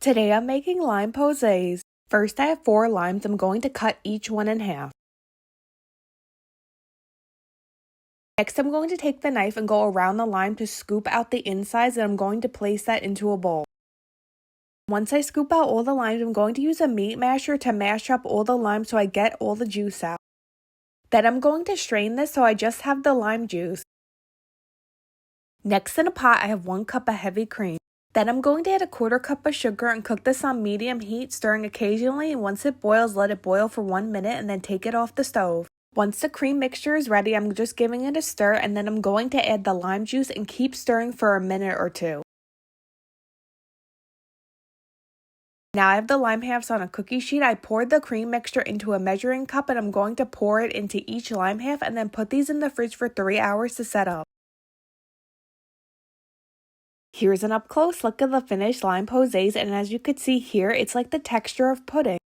Today I'm making lime possets. First I have 4 limes. I'm going to cut each one in half. Next I'm going to take the knife and go around the lime to scoop out the insides, and I'm going to place that into a bowl. Once I scoop out all the limes, I'm going to use a meat masher to mash up all the limes so I get all the juice out. Then I'm going to strain this so I just have the lime juice. Next in a pot I have 1 cup of heavy cream. Then I'm going to add a 1/4 cup of sugar and cook this on medium heat, stirring occasionally, and once it boils, let it boil for 1 minute and then take it off the stove. Once the cream mixture is ready, I'm just giving it a stir, and then I'm going to add the lime juice and keep stirring for a minute or 2. Now I have the lime halves on a cookie sheet. I poured the cream mixture into a measuring cup, and I'm going to pour it into each lime half and then put these in the fridge for 3 hours to set up. Here's an up-close look of the finished lime possets, and as you could see here, it's like the texture of pudding.